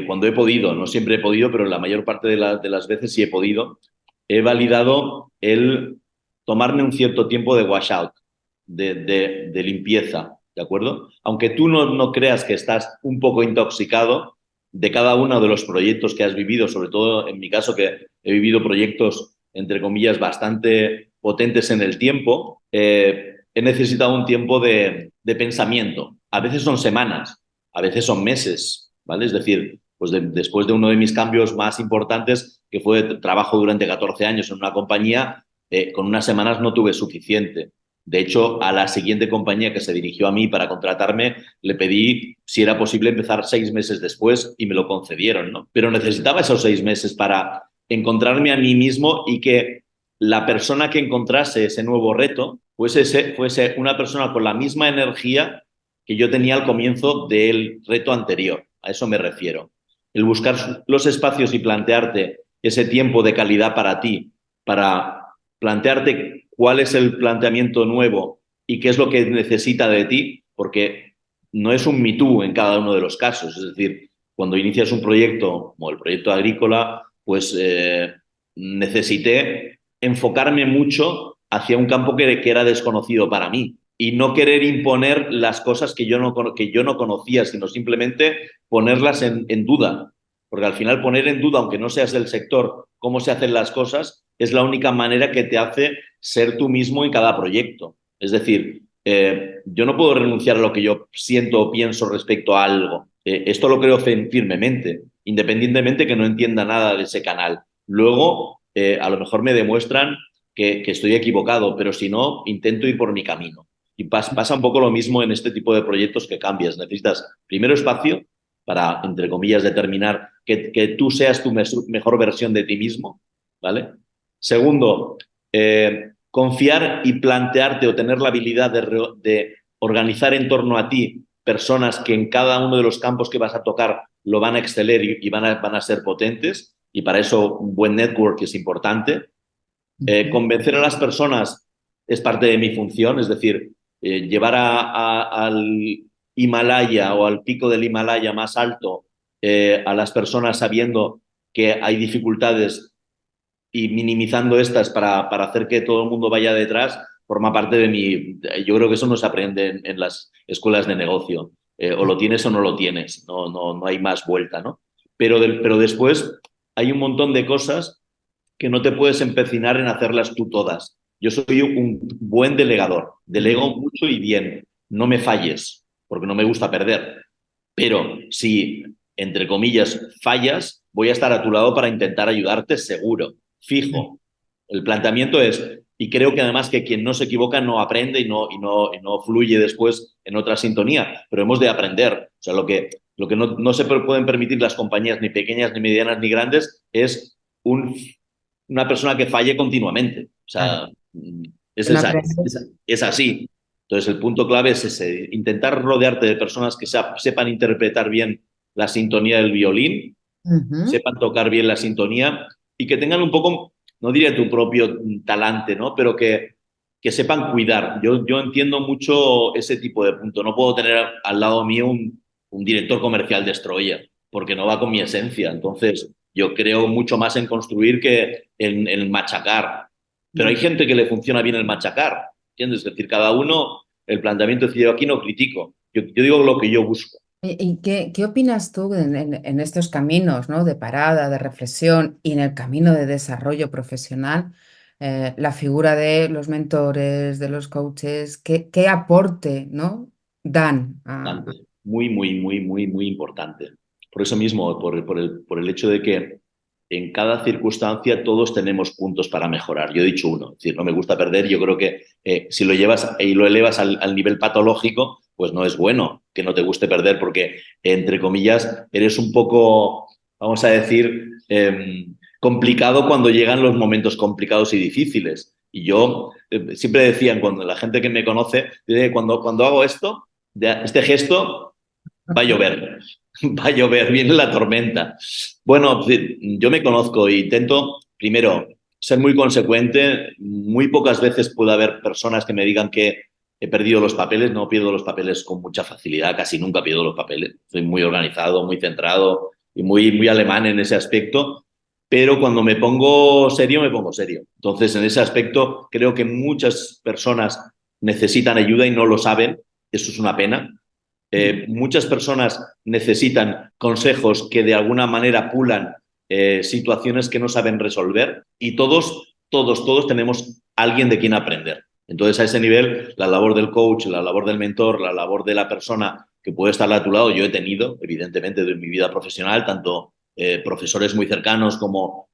cuando he podido, no siempre he podido, pero la mayor parte de las veces sí he podido, he validado el tomarme un cierto tiempo de washout, de limpieza, ¿de acuerdo? Aunque tú no creas que estás un poco intoxicado de cada uno de los proyectos que has vivido, sobre todo en mi caso que he vivido proyectos, entre comillas, bastante potentes en el tiempo, he necesitado un tiempo de pensamiento. A veces son semanas, a veces son meses, ¿vale? Es decir, pues después de uno de mis cambios más importantes, que fue trabajo durante 14 años en una compañía, con unas semanas no tuve suficiente. De hecho, a la siguiente compañía que se dirigió a mí para contratarme, le pedí si era posible empezar 6 meses después y me lo concedieron, ¿no? Pero necesitaba esos 6 meses para encontrarme a mí mismo y que la persona que encontrase ese nuevo reto fuese una persona con la misma energía que yo tenía al comienzo del reto anterior. A eso me refiero. El buscar los espacios y plantearte ese tiempo de calidad para ti, para plantearte cuál es el planteamiento nuevo y qué es lo que necesita de ti, porque no es un me too en cada uno de los casos. Es decir, cuando inicias un proyecto como el proyecto agrícola, pues necesité enfocarme mucho hacia un campo que era desconocido para mí y no querer imponer las cosas que yo no conocía, sino simplemente ponerlas en duda. Porque al final poner en duda, aunque no seas del sector, cómo se hacen las cosas, es la única manera que te hace ser tú mismo en cada proyecto. Es decir, yo no puedo renunciar a lo que yo siento o pienso respecto a algo. Esto lo creo firmemente, independientemente que no entienda nada de ese canal. Luego, a lo mejor me demuestran que estoy equivocado, pero si no, intento ir por mi camino. Y pasa un poco lo mismo en este tipo de proyectos que cambias. Necesitas primero espacio para, entre comillas, determinar que tú seas tu mejor versión de ti mismo, ¿vale? Segundo, confiar y plantearte o tener la habilidad de organizar en torno a ti personas que en cada uno de los campos que vas a tocar lo van a exceler y van a ser potentes, y para eso un buen network es importante. Convencer a las personas es parte de mi función, es decir, llevar al Himalaya o al pico del Himalaya más alto a las personas sabiendo que hay dificultades y minimizando estas para hacer que todo el mundo vaya detrás, forma parte de mi... Yo creo que eso no se aprende en las escuelas de negocio. O lo tienes o no lo tienes, no hay más vuelta, ¿no? Pero después hay un montón de cosas que no te puedes empecinar en hacerlas tú todas. Yo soy un buen delegador, delego mucho y bien, no me falles, porque no me gusta perder. Pero si, entre comillas, fallas, voy a estar a tu lado para intentar ayudarte seguro, fijo. El planteamiento es, y creo que además que quien no se equivoca no aprende y no fluye después en otra sintonía, pero hemos de aprender. O sea, lo que no se pueden permitir las compañías ni pequeñas, ni medianas, ni grandes es una persona que falle continuamente. O Claro, sea, no aprende. es así. Entonces, el punto clave es ese, intentar rodearte de personas que sepan interpretar bien la sintonía del violín, Ujú. sepan tocar bien la sintonía y que tengan un poco, no diría tu propio talante, ¿no? Pero que sepan cuidar. Yo entiendo mucho ese tipo de punto. No puedo tener al lado mío un director comercial destroyer, porque no va con mi esencia. Entonces, yo creo mucho más en construir que en machacar. Pero hay gente que le funciona bien el machacar, ¿entiendes? Es decir, cada uno, el planteamiento es que yo aquí no critico, yo digo lo que yo busco. ¿Y qué opinas tú en estos caminos, ¿no? De parada, de reflexión y en el camino de desarrollo profesional? La figura de los mentores, de los coaches, ¿qué aporte, ¿no? dan Importante, muy, muy, muy, muy, muy importante. Por eso mismo, por el hecho de que en cada circunstancia todos tenemos puntos para mejorar. Yo he dicho uno, es decir, no me gusta perder. Yo creo que si lo llevas y lo elevas al nivel patológico, pues no es bueno que no te guste perder porque, entre comillas, eres un poco, vamos a decir, complicado cuando llegan los momentos complicados y difíciles. Y yo siempre decían, cuando la gente que me conoce, dice, cuando hago esto, este gesto, va a llover, va a llover, viene la tormenta. Bueno, yo me conozco e intento, primero, ser muy consecuente. Muy pocas veces puede haber personas que me digan que he perdido los papeles. No pierdo los papeles con mucha facilidad, casi nunca pierdo los papeles. Soy muy organizado, muy centrado y muy alemán en ese aspecto. Pero cuando me pongo serio, me pongo serio. Entonces, en ese aspecto, creo que muchas personas necesitan ayuda y no lo saben. Eso es una pena. Muchas personas necesitan consejos que de alguna manera pulan situaciones que no saben resolver y todos tenemos alguien de quien aprender. Entonces, a ese nivel, la labor del coach, la labor del mentor, la labor de la persona que puede estar a tu lado, yo he tenido, evidentemente, en mi vida profesional, tanto profesores muy cercanos como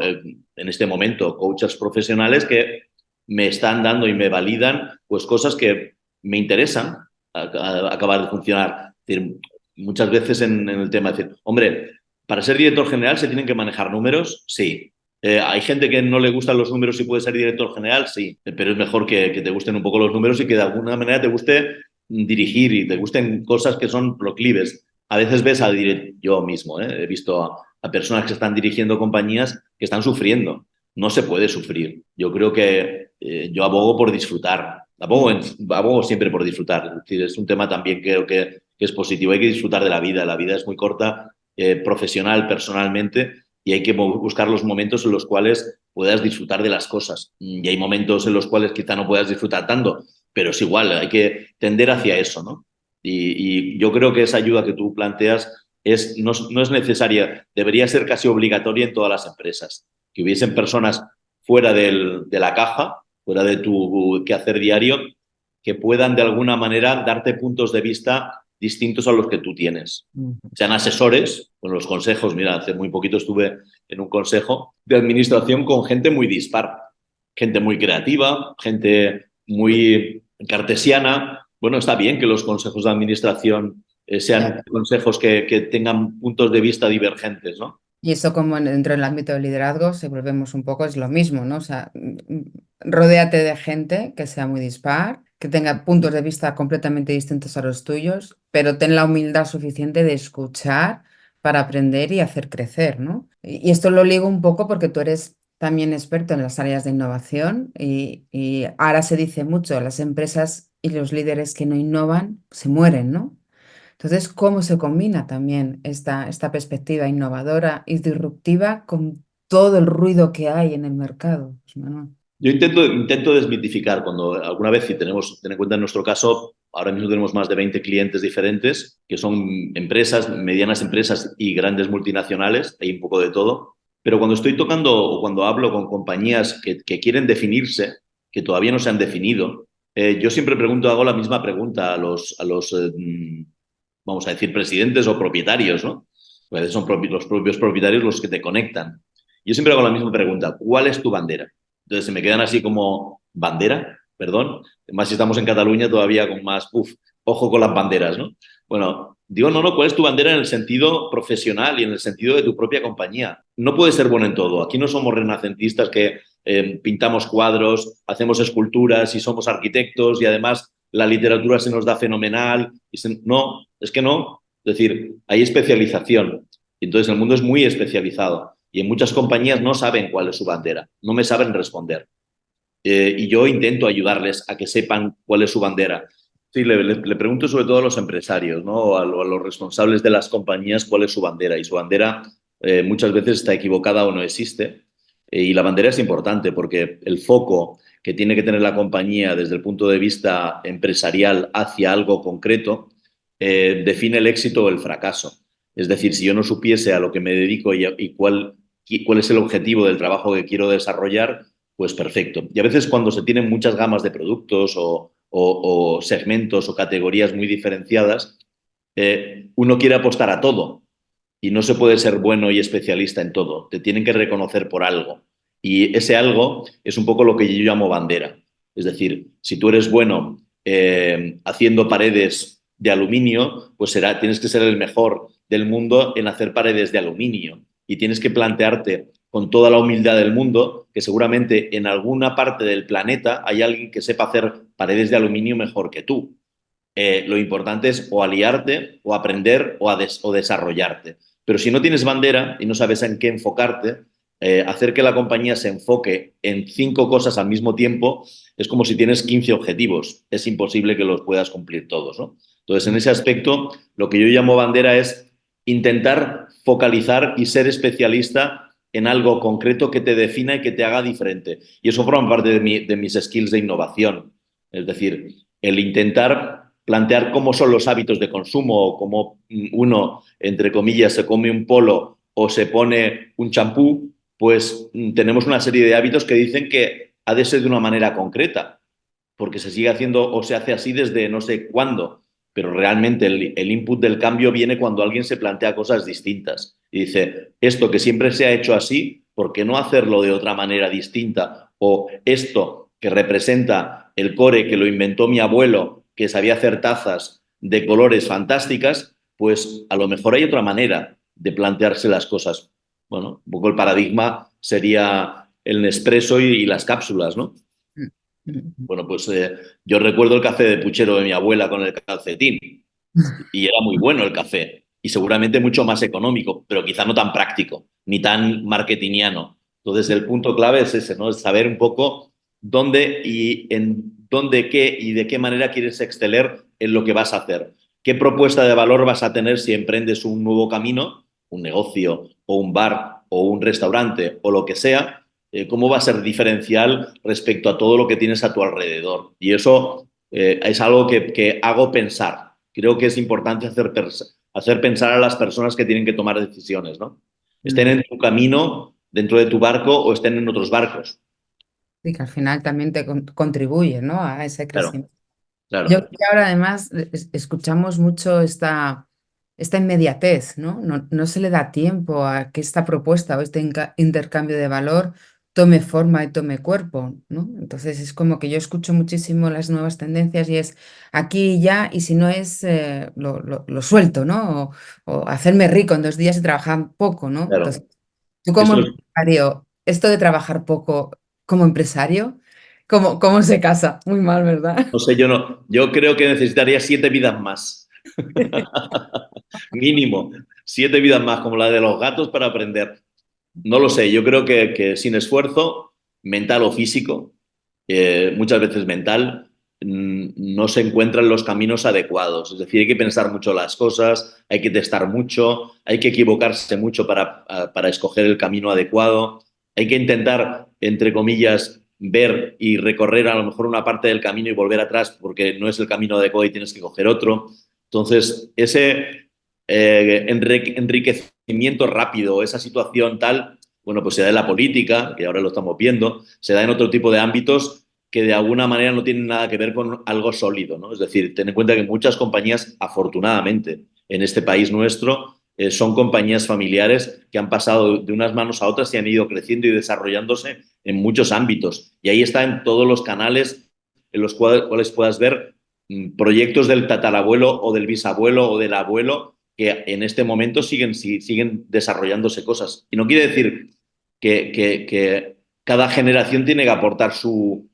en este momento, coaches profesionales que me están dando y me validan pues cosas que me interesan acabar de funcionar. Es decir, muchas veces en el tema de decir, hombre, para ser director general se tienen que manejar números, sí. ¿Hay gente que no le gustan los números y puede ser director general? Sí, pero es mejor que te gusten un poco los números y que de alguna manera te guste dirigir y te gusten cosas que son proclives. A veces ves yo mismo, he visto a personas que están dirigiendo compañías que están sufriendo. No se puede sufrir. Yo creo que yo abogo por disfrutar. Abogo siempre por disfrutar. Es decir, es un tema también que es positivo. Hay que disfrutar de la vida. La vida es muy corta, profesional, personalmente, y hay que buscar los momentos en los cuales puedas disfrutar de las cosas. Y hay momentos en los cuales quizá no puedas disfrutar tanto, pero es igual, hay que tender hacia eso, ¿no? Y yo creo que esa ayuda que tú planteas no es necesaria, debería ser casi obligatoria en todas las empresas. Que hubiesen personas fuera de la caja, fuera de tu quehacer diario, que puedan de alguna manera darte puntos de vista distintos a los que tú tienes. Sean asesores, con los consejos. Mira, hace muy poquito estuve en un consejo de administración con gente muy dispar, gente muy creativa, gente muy cartesiana. Bueno, está bien que los consejos de administración sean consejos que tengan puntos de vista divergentes, ¿no? Y eso como dentro del ámbito del liderazgo, si volvemos un poco, es lo mismo, ¿no? O sea, rodéate de gente que sea muy dispar, que tenga puntos de vista completamente distintos a los tuyos, pero ten la humildad suficiente de escuchar para aprender y hacer crecer, ¿no? Y esto lo ligo un poco porque tú eres también experto en las áreas de innovación y ahora se dice mucho, las empresas y los líderes que no innovan se mueren, ¿no? Entonces, ¿cómo se combina también esta perspectiva innovadora y disruptiva con todo el ruido que hay en el mercado, José Manuel? Yo intento desmitificar cuando alguna vez, si ten en cuenta en nuestro caso, ahora mismo tenemos más de 20 clientes diferentes, que son empresas, medianas empresas y grandes multinacionales, hay un poco de todo. Pero cuando estoy tocando o cuando hablo con compañías que quieren definirse, que todavía no se han definido, yo siempre hago la misma pregunta a los vamos a decir, presidentes o propietarios, ¿no? A veces son los propios propietarios los que te conectan. Yo siempre hago la misma pregunta, ¿cuál es tu bandera? Entonces se me quedan así como, ¿bandera? Perdón. Además, si estamos en Cataluña todavía con más, ojo con las banderas, ¿no? Bueno, digo, no, ¿cuál es tu bandera en el sentido profesional y en el sentido de tu propia compañía? No puedes ser bueno en todo. Aquí no somos renacentistas que pintamos cuadros, hacemos esculturas y somos arquitectos y además la literatura se nos da fenomenal. No, es que no. Es decir, hay especialización. Entonces el mundo es muy especializado y en muchas compañías no saben cuál es su bandera, no me saben responder. Y yo intento ayudarles a que sepan cuál es su bandera. Sí, le pregunto sobre todo a los empresarios, ¿no? A los responsables de las compañías cuál es su bandera. Y su bandera muchas veces está equivocada o no existe. Y la bandera es importante porque el foco que tiene que tener la compañía desde el punto de vista empresarial hacia algo concreto define el éxito o el fracaso. Es decir, si yo no supiese a lo que me dedico y cuál es el objetivo del trabajo que quiero desarrollar, pues perfecto. Y a veces cuando se tienen muchas gamas de productos o segmentos o categorías muy diferenciadas, uno quiere apostar a todo y no se puede ser bueno y especialista en todo. Te tienen que reconocer por algo. Y ese algo es un poco lo que yo llamo bandera. Es decir, si tú eres bueno haciendo paredes de aluminio, pues tienes que ser el mejor del mundo en hacer paredes de aluminio y tienes que plantearte con toda la humildad del mundo que seguramente en alguna parte del planeta hay alguien que sepa hacer paredes de aluminio mejor que tú. Lo importante es o aliarte, o aprender, o desarrollarte. Pero si no tienes bandera y no sabes en qué enfocarte, hacer que la compañía se enfoque en 5 cosas al mismo tiempo es como si tienes 15 objetivos. Es imposible que los puedas cumplir todos, ¿no? Entonces, en ese aspecto, lo que yo llamo bandera es intentar focalizar y ser especialista en algo concreto que te defina y que te haga diferente. Y eso forma parte de mis skills de innovación. Es decir, el intentar plantear cómo son los hábitos de consumo o cómo uno, entre comillas, se come un polo o se pone un champú, pues tenemos una serie de hábitos que dicen que ha de ser de una manera concreta, porque se sigue haciendo o se hace así desde no sé cuándo, pero realmente el input del cambio viene cuando alguien se plantea cosas distintas y dice, esto que siempre se ha hecho así, ¿por qué no hacerlo de otra manera distinta? O esto que representa el core que lo inventó mi abuelo, que sabía hacer tazas de colores fantásticas, pues a lo mejor hay otra manera de plantearse las cosas. Bueno, un poco el paradigma sería el Nespresso y las cápsulas, ¿no? Mm, mm, Bueno, pues yo recuerdo el café de puchero de mi abuela con el calcetín y era muy bueno el café y seguramente mucho más económico, pero quizá no tan práctico ni tan marketingiano. Entonces el punto clave es ese, ¿no? Es saber un poco dónde y en dónde qué y de qué manera quieres exceler en lo que vas a hacer. ¿Qué propuesta de valor vas a tener si emprendes un nuevo camino, un negocio o un bar o un restaurante o lo que sea? ¿Cómo va a ser diferencial respecto a todo lo que tienes a tu alrededor? Y eso es algo que hago pensar. Creo que es importante hacer pensar a las personas que tienen que tomar decisiones, ¿no? Estén mm. en tu camino, dentro de tu barco o estén en otros barcos. Y que al final también te contribuye, ¿no? A ese Claro, crecimiento. Yo claro, creo que ahora además escuchamos mucho esta inmediatez, ¿no? No se le da tiempo a que esta propuesta o este intercambio de valor tome forma y tome cuerpo, ¿no? Entonces es como que yo escucho muchísimo las nuevas tendencias y es aquí y ya, y si no es, lo suelto, ¿no? O hacerme rico en 2 días y trabajar poco, ¿no? claro. Entonces, tú como Esto es, empresario, esto de trabajar poco como empresario, ¿cómo se casa? Muy mal, ¿verdad? no sé, yo no, yo creo que necesitaría 7 vidas más, mínimo, 7 vidas más, como la de los gatos para aprender. No lo sé, yo creo que sin esfuerzo, mental o físico, muchas veces mental, no se encuentran los caminos adecuados. Es decir, hay que pensar mucho las cosas, hay que testar mucho, hay que equivocarse mucho para escoger el camino adecuado, hay que intentar, entre comillas, ver y recorrer a lo mejor una parte del camino y volver atrás porque no es el camino adecuado y tienes que coger otro. Entonces, ese enriquecimiento rápido, esa situación tal, bueno, pues se da en la política, que ahora lo estamos viendo, se da en otro tipo de ámbitos que de alguna manera no tienen nada que ver con algo sólido, ¿no? Es decir, ten en cuenta que muchas compañías, afortunadamente, en este país nuestro, son compañías familiares que han pasado de unas manos a otras y han ido creciendo y desarrollándose en muchos ámbitos. Y ahí está en todos los canales en los cuales puedas ver proyectos del tatarabuelo o del bisabuelo o del abuelo que en este momento siguen desarrollándose cosas. Y no quiere decir que cada generación tiene que aportar su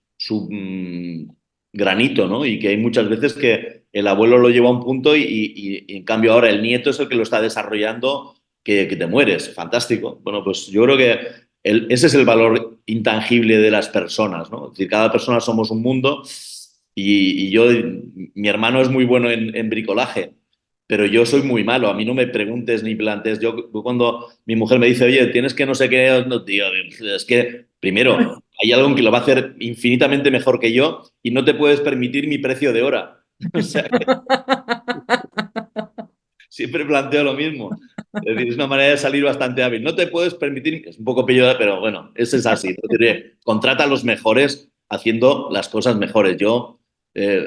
granito, ¿no? Y que hay muchas veces que el abuelo lo lleva a un punto y en cambio ahora el nieto es el que lo está desarrollando, que te mueres. Fantástico. Bueno, pues yo creo que ese es el valor intangible de las personas, ¿no? Es decir, cada persona somos un mundo mi hermano es muy bueno en bricolaje, pero yo soy muy malo. A mí no me preguntes ni plantees. Yo cuando mi mujer me dice, oye, tienes que no sé qué, no, tío, es que primero hay algo que lo va a hacer infinitamente mejor que yo y no te puedes permitir mi precio de hora. O sea, que siempre planteo lo mismo. Es decir, es una manera de salir bastante hábil. No te puedes permitir, es un poco pillo, pero bueno, eso es así. Es decir, contrata a los mejores haciendo las cosas mejores. Yo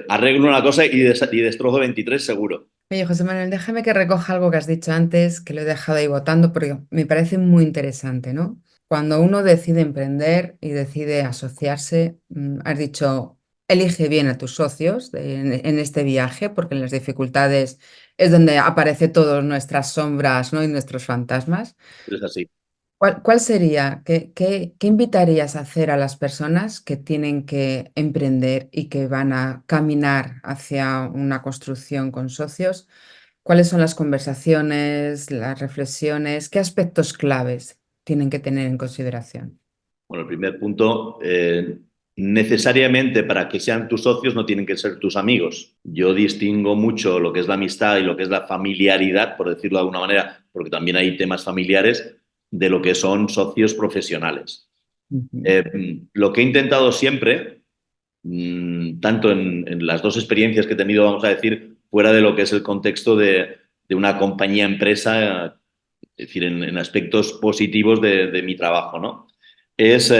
arreglo una cosa y destrozo 23 seguro. Oye, José Manuel, déjame que recoja algo que has dicho antes, que lo he dejado ahí votando, porque me parece muy interesante, ¿no? Cuando uno decide emprender y decide asociarse, has dicho, elige bien a tus socios en este viaje, porque en las dificultades es donde aparecen todas nuestras sombras, ¿no? Y nuestros fantasmas. Es así. ¿Cuál sería? ¿Qué invitarías a hacer a las personas que tienen que emprender y que van a caminar hacia una construcción con socios? ¿Cuáles son las conversaciones, las reflexiones? ¿Qué aspectos claves tienen que tener en consideración? Bueno, el primer punto, necesariamente para que sean tus socios no tienen que ser tus amigos. Yo distingo mucho lo que es la amistad y lo que es la familiaridad, por decirlo de alguna manera, porque también hay temas familiares, de lo que son socios profesionales. Ujú. Lo que he intentado siempre, tanto en las dos experiencias que he tenido, vamos a decir, fuera de lo que es el contexto de una compañía-empresa, es decir, en aspectos positivos de mi trabajo, ¿no? Es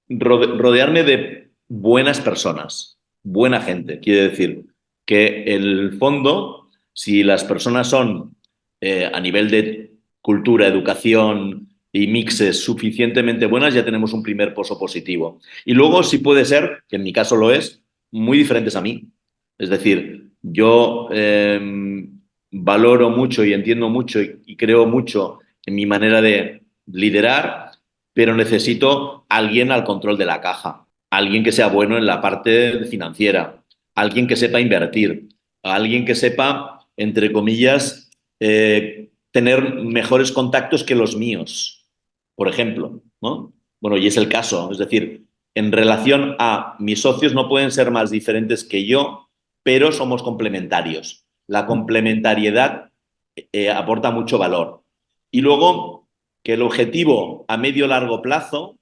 rodearme de buenas personas, buena gente. Quiere decir que en el fondo, si las personas son a nivel de cultura, educación y mixes suficientemente buenas, ya tenemos un primer pozo positivo. Y luego, si puede ser, que en mi caso lo es, muy diferentes a mí. Es decir, yo valoro mucho y entiendo mucho y creo mucho en mi manera de liderar, pero necesito alguien al control de la caja, alguien que sea bueno en la parte financiera, alguien que sepa invertir, alguien que sepa, entre comillas, tener mejores contactos que los míos, por ejemplo, ¿no? Bueno, y es el caso, es decir, en relación a mis socios no pueden ser más diferentes que yo, pero somos complementarios. La complementariedad aporta mucho valor. Y luego, que el objetivo a medio largo plazo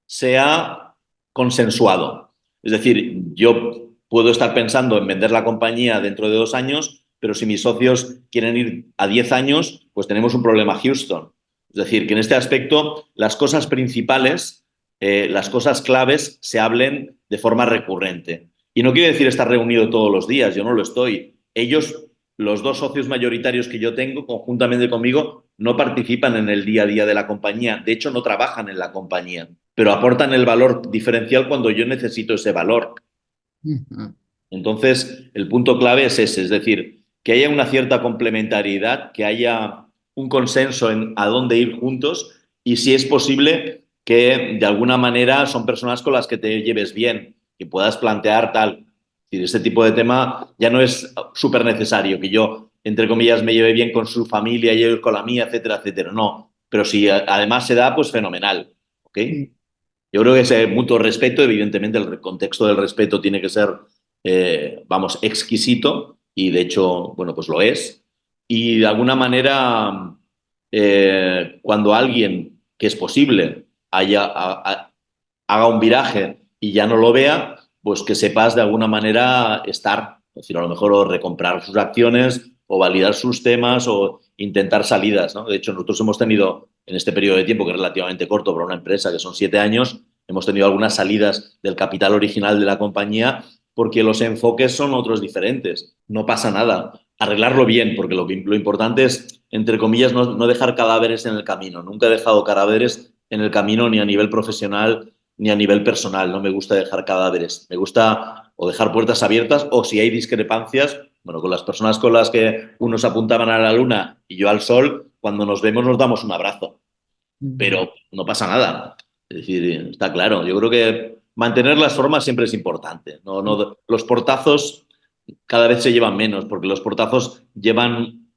sea consensuado. Es decir, yo puedo estar pensando en vender la compañía dentro de 2 años, pero si mis socios quieren ir a 10 años, pues tenemos un problema Houston. Es decir, que en este aspecto las cosas principales, las cosas claves se hablen de forma recurrente. Y no quiere decir estar reunido todos los días, yo no lo estoy. Ellos, los dos socios mayoritarios que yo tengo, conjuntamente conmigo, no participan en el día a día de la compañía. De hecho, no trabajan en la compañía, pero aportan el valor diferencial cuando yo necesito ese valor. Ujú. Entonces, el punto clave es ese, es decir, que haya una cierta complementariedad, que haya un consenso en a dónde ir juntos y si es posible que de alguna manera son personas con las que te lleves bien, que puedas plantear tal. Es decir, este tipo de tema ya no es súper necesario que yo, entre comillas, me lleve bien con su familia y ellos con la mía, etcétera, etcétera. No, pero si además se da, pues fenomenal. ¿Ok? Yo creo que ese mutuo respeto, evidentemente el contexto del respeto tiene que ser, vamos, exquisito y de hecho, bueno, pues lo es. Y de alguna manera, cuando alguien, que es posible, haga un viraje y ya no lo vea, pues que sepas de alguna manera estar, es decir, a lo mejor o recomprar sus acciones o validar sus temas o intentar salidas, ¿no? De hecho, nosotros hemos tenido en este periodo de tiempo, que es relativamente corto para una empresa, que son 7 años, hemos tenido algunas salidas del capital original de la compañía porque los enfoques son otros diferentes. No pasa nada. Arreglarlo bien, porque lo importante es, entre comillas, no dejar cadáveres en el camino. Nunca he dejado cadáveres en el camino ni a nivel profesional ni a nivel personal. No me gusta dejar cadáveres. Me gusta o dejar puertas abiertas o si hay discrepancias, bueno, con las personas con las que unos apuntaban a la luna y yo al sol, cuando nos vemos nos damos un abrazo, Ujú. pero no pasa nada. Es decir, está claro. Yo creo que mantener las formas siempre es importante. Los portazos cada vez se llevan menos, porque los portazos llevan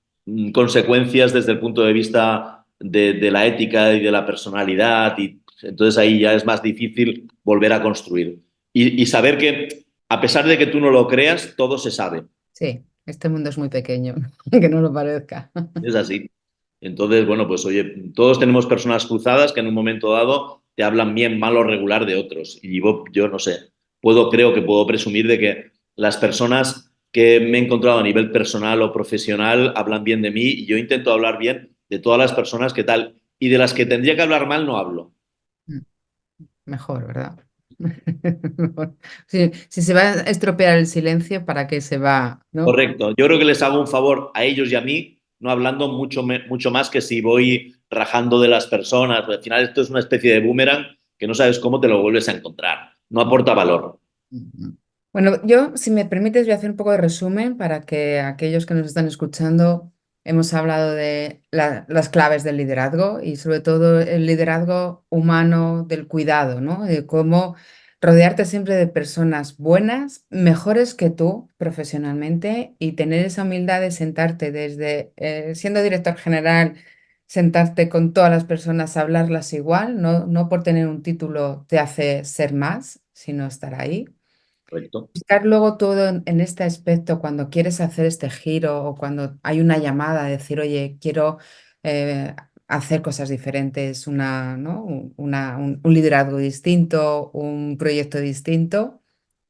consecuencias desde el punto de vista de la ética y de la personalidad, y entonces ahí ya es más difícil volver a construir. Y saber que, a pesar de que tú no lo creas, todo se sabe. Sí, este mundo es muy pequeño, aunque no lo parezca. Es así. Entonces, bueno, pues oye, todos tenemos personas cruzadas que en un momento dado te hablan bien, mal o regular de otros. Y yo no sé, creo que puedo presumir de que las personas que me he encontrado a nivel personal o profesional hablan bien de mí y yo intento hablar bien de todas las personas que tal. Y de las que tendría que hablar mal, no hablo. Mejor, ¿verdad? Mejor. Si se va a estropear el silencio, ¿para qué se va, no? Correcto. Yo creo que les hago un favor a ellos y a mí, no hablando mucho más que si voy rajando de las personas. Al final esto es una especie de boomerang que no sabes cómo te lo vuelves a encontrar. No aporta valor. Ujú. Bueno, yo, si me permites, voy a hacer un poco de resumen para que aquellos que nos están escuchando hemos hablado de las claves del liderazgo y sobre todo el liderazgo humano del cuidado, ¿no? De cómo rodearte siempre de personas buenas, mejores que tú profesionalmente y tener esa humildad de sentarte desde, siendo director general, sentarte con todas las personas, hablarlas igual, no por tener un título te hace ser más, sino estar ahí. Correcto. Buscar luego todo en este aspecto cuando quieres hacer este giro o cuando hay una llamada de decir, oye, quiero eh, hacer cosas diferentes, ¿no? Un liderazgo distinto, un proyecto distinto,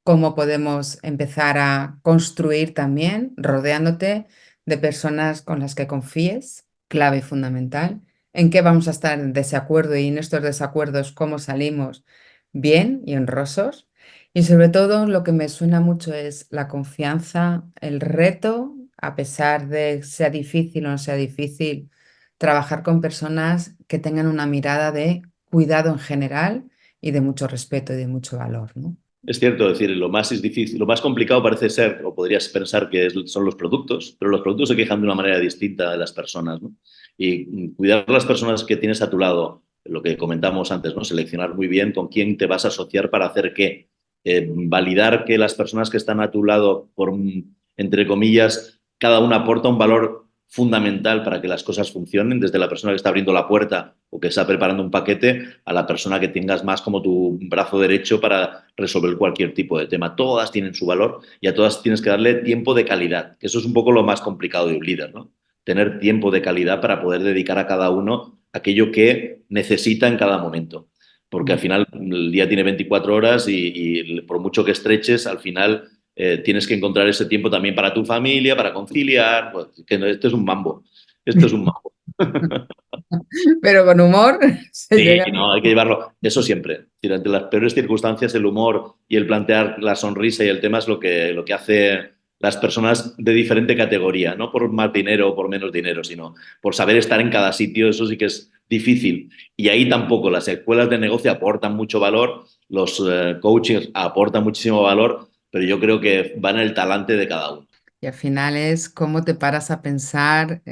cómo podemos empezar a construir también rodeándote de personas con las que confíes, clave y fundamental, en qué vamos a estar en desacuerdo y en estos desacuerdos cómo salimos bien y honrosos. Y sobre todo lo que me suena mucho es la confianza, el reto, a pesar de sea difícil o no sea difícil, trabajar con personas que tengan una mirada de cuidado en general y de mucho respeto y de mucho valor, ¿no? Es cierto, es decir, lo más es difícil, lo más complicado parece ser, o podrías pensar que son los productos, pero los productos se quejan de una manera distinta de las personas, ¿no? Y cuidar a las personas que tienes a tu lado, lo que comentamos antes, ¿no? Seleccionar muy bien con quién te vas a asociar para hacer qué. Validar que las personas que están a tu lado, entre comillas, cada una aporta un valor fundamental para que las cosas funcionen, desde la persona que está abriendo la puerta o que está preparando un paquete a la persona que tengas más como tu brazo derecho para resolver cualquier tipo de tema. Todas tienen su valor y a todas tienes que darle tiempo de calidad, que eso es un poco lo más complicado de un líder, ¿no? Tener tiempo de calidad para poder dedicar a cada uno aquello que necesita en cada momento. Porque al Mm. final el día tiene 24 horas y por mucho que estreches, al final tienes que encontrar ese tiempo también para tu familia, para conciliar. Pues, que esto es un mambo. Esto es un mambo. Pero con humor se Sí, llega. no, hay que llevarlo. Eso siempre. Es decir, ante las peores circunstancias, el humor y el plantear la sonrisa y el tema es lo que hace las personas de diferente categoría, no por más dinero o por menos dinero, sino por saber estar en cada sitio. Eso sí que es difícil. Y ahí tampoco las escuelas de negocio aportan mucho valor, los coachings aportan muchísimo valor, pero yo creo que van en el talante de cada uno. Y al final es cómo te paras a pensar,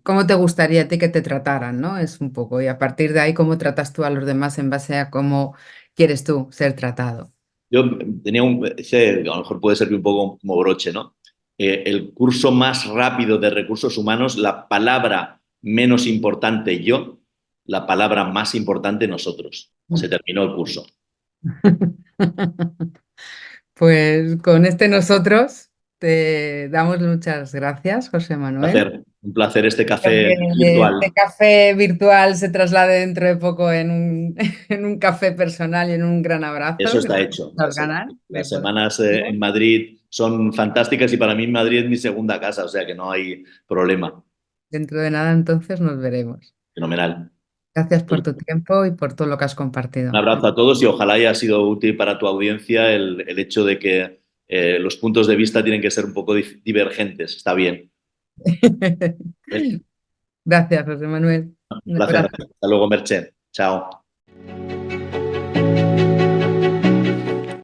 cómo te gustaría a ti que te trataran, ¿no? Es un poco. Y a partir de ahí, cómo tratas tú a los demás en base a cómo quieres tú ser tratado. Yo tenía a lo mejor puede servir un poco como broche, ¿no? El curso más rápido de recursos humanos, la palabra menos importante yo, la palabra más importante nosotros. Se terminó el curso. Pues con este nosotros te damos muchas gracias, José Manuel. Un placer este Espero café que este virtual. café virtual se traslade dentro de poco en en un café personal y en un gran Eso abrazo que está tengo hecho. muchas ganas de Las poder semanas en hacerlo. Madrid son fantásticas y para mí Madrid es mi segunda casa, o sea que no hay problema. Dentro de nada, entonces nos veremos. Fenomenal. Gracias por Pues tu tiempo y por todo lo que has un compartido. abrazo a todos y ojalá haya sido útil para tu audiencia el hecho de que los puntos de vista tienen que ser un poco divergentes. Está bien. Gracias, José Manuel. Un Un placer. abrazo. Hasta luego, Merche. Chao.